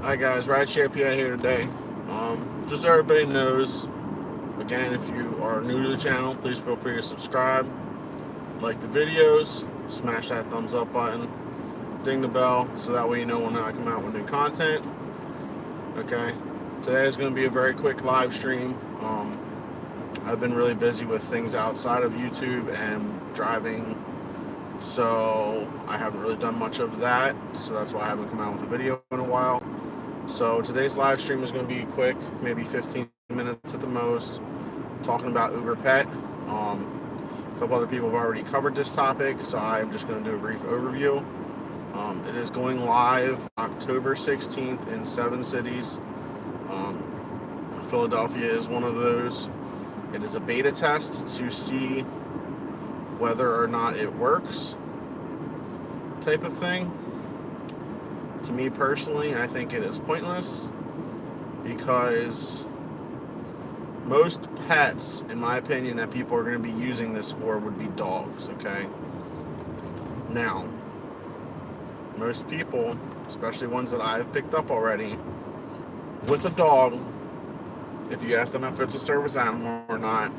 Hi guys, Rideshare PI here today. Just so everybody knows, again, if you are new to the channel, please feel free to subscribe, like the videos, smash that thumbs up button, ding the bell, so that way you know when I come out with new content. Okay, today is going to be a very quick live stream. I've been really busy with things outside of YouTube and driving, so I haven't really done much of that, so that's why I haven't come out with a video in a while. So today's live stream is going to be quick, maybe 15 minutes at the most, talking about Uber Pet. A couple other people have already covered this topic, so I'm just going to do a brief overview. It is going live October 16th in 7 cities. Philadelphia is one of those. It is a beta test to see whether or not it works, type of thing. To me personally, I think it is pointless because most pets, in my opinion, that people are going to be using this for would be dogs, okay? Now, most people, especially ones that I've picked up already, with a dog, if you ask them if it's a service animal or not,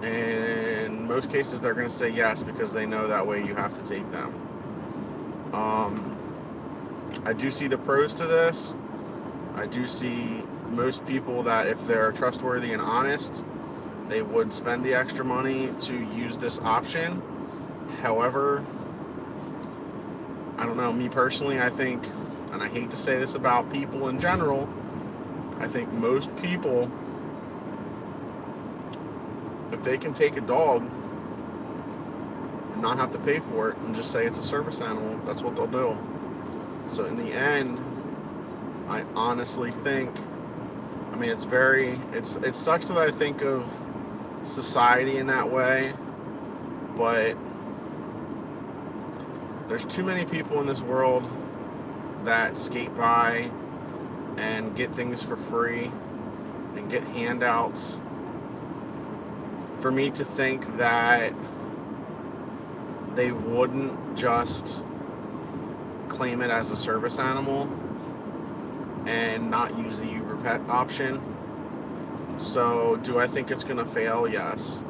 in most cases they're going to say yes because they know that way you have to take them. I do see the pros to this. I do see most people that if they're trustworthy and honest, they would spend the extra money to use this option. However, I don't know, me personally, I think, and I hate to say this about people in general, I think most people, if they can take a dog and not have to pay for it and just say it's a service animal, that's what they'll do. So in the end, I honestly think, I mean, it sucks that I think of society in that way, but there's too many people in this world that skate by and get things for free and get handouts for me to think that they wouldn't just claim it as a service animal and not use the Uber Pet option. So do I think it's going to fail? Yes.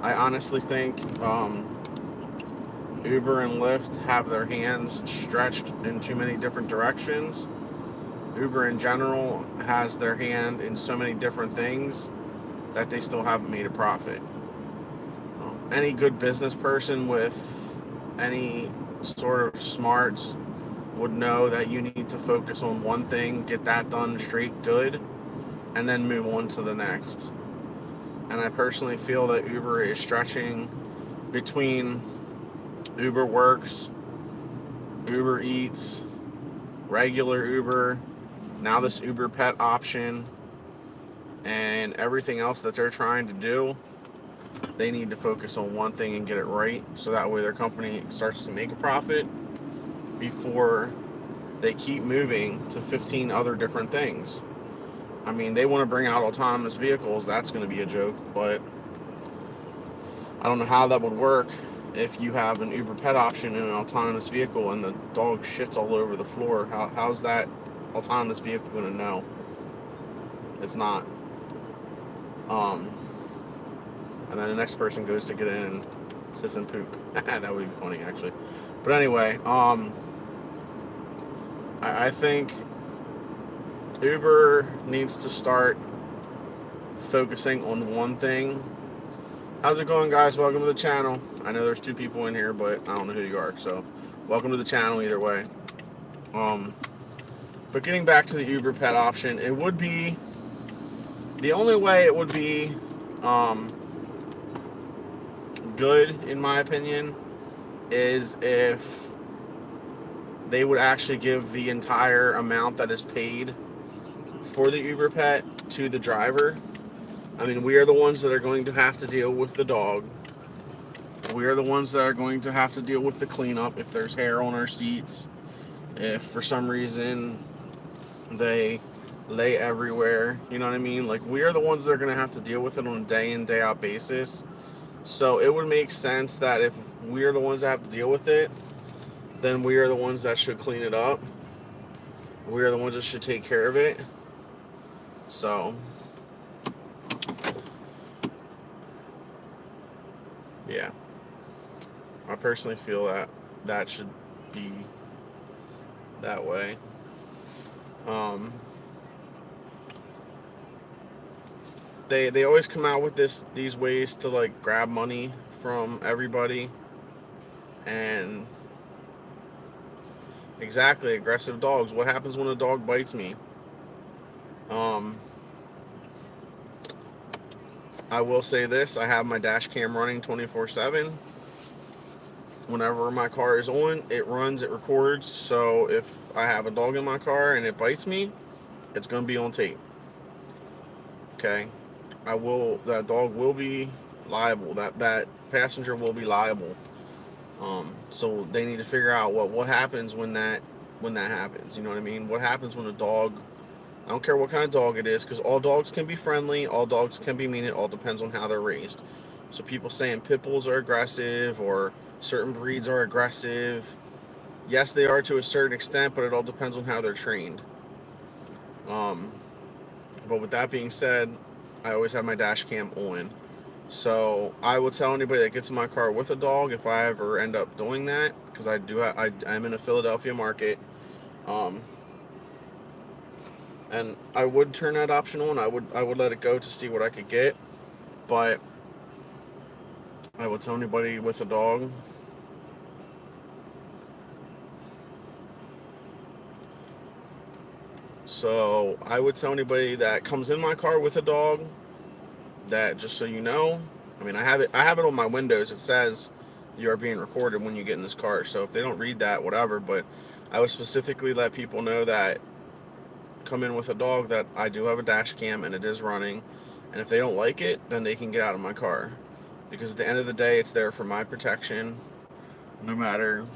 I honestly think Uber and Lyft have their hands stretched in too many different directions. Uber in general has their hand in so many different things that they still haven't made a profit. Any good business person with any sort of smarts would know that you need to focus on one thing, get that done straight good, and then move on to the next. And I personally feel that Uber is stretching between Uber Works, Uber Eats, regular Uber, now this Uber Pet option, and everything else that they're trying to do. They need to focus on one thing and get it right, so that way their company starts to make a profit before they keep moving to 15 other different things. I mean, they want to bring out autonomous vehicles. That's going to be a joke, but I don't know how that would work if you have an Uber Pet option in an autonomous vehicle and the dog shits all over the floor. How's that autonomous vehicle going to know? It's not. And then the next person goes to get in and sits and poop. That would be funny, actually. But anyway, I think Uber needs to start focusing on one thing. How's it going, guys? Welcome to the channel. I know there's 2 people in here, but I don't know who you are, so welcome to the channel either way. But getting back to the Uber Pet option, it would be, the only way it would be good, in my opinion, is if they would actually give the entire amount that is paid for the Uber Pet to the driver. I mean, we are the ones that are going to have to deal with the dog. We are the ones that are going to have to deal with the cleanup if there's hair on our seats, if for some reason they lay everywhere, you know what I mean? Like, we are the ones that are going to have to deal with it on a day in, day out basis. So it would make sense that if we are the ones that have to deal with it, then we are the ones that should clean it up. We are the ones that should take care of it. So, yeah. I personally feel that that should be that way. Um, they always come out with these ways to like grab money from everybody, and exactly, aggressive dogs. What happens when a dog bites me? Um, I will say this: I have my dash cam running 24/7. Whenever my car is on, it runs, it records. So if I have a dog in my car and it bites me, it's gonna be on tape. Okay, that dog will be liable. That passenger will be liable. So they need to figure out what happens when that happens. You know what I mean? What happens when a dog? I don't care what kind of dog it is, because all dogs can be friendly, all dogs can be mean. It all depends on how they're raised. So people saying pit bulls are aggressive or certain breeds are aggressive. Yes, they are to a certain extent, but it all depends on how they're trained. Um, but with that being said, I always have my dash cam on. So I will tell anybody that gets in my car with a dog, if I ever end up doing that, because I'm in a Philadelphia market, um, and I would turn that option on. I would let it go to see what I could get, but I would tell anybody with a dog. So I would tell anybody that comes in my car with a dog that, just so you know, I mean, I have it on my windows. It says you are being recorded when you get in this car. So if they don't read that, whatever. But I would specifically let people know that come in with a dog that I do have a dash cam and it is running. And if they don't like it, then they can get out of my car, because at the end of the day, it's there for my protection, no matter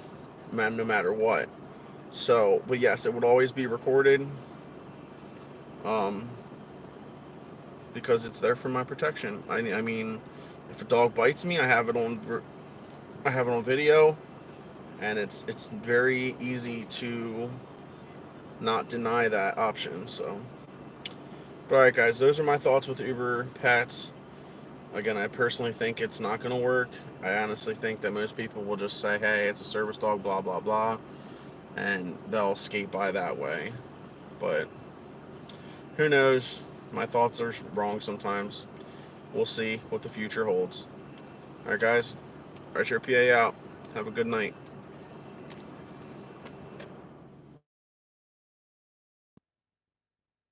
no matter what. So, but yes, it would always be recorded. Um, because it's there for my protection. I mean, if a dog bites me, I have it on video, and it's very easy to not deny that option. So, but all right, guys, those are my thoughts with Uber Pets. Again, I personally think it's not going to work. I honestly think that most people will just say, "Hey, it's a service dog," blah blah blah, and they'll skate by that way. But who knows? My thoughts are wrong sometimes. We'll see what the future holds. All right, guys. All right, your PA out. Have a good night.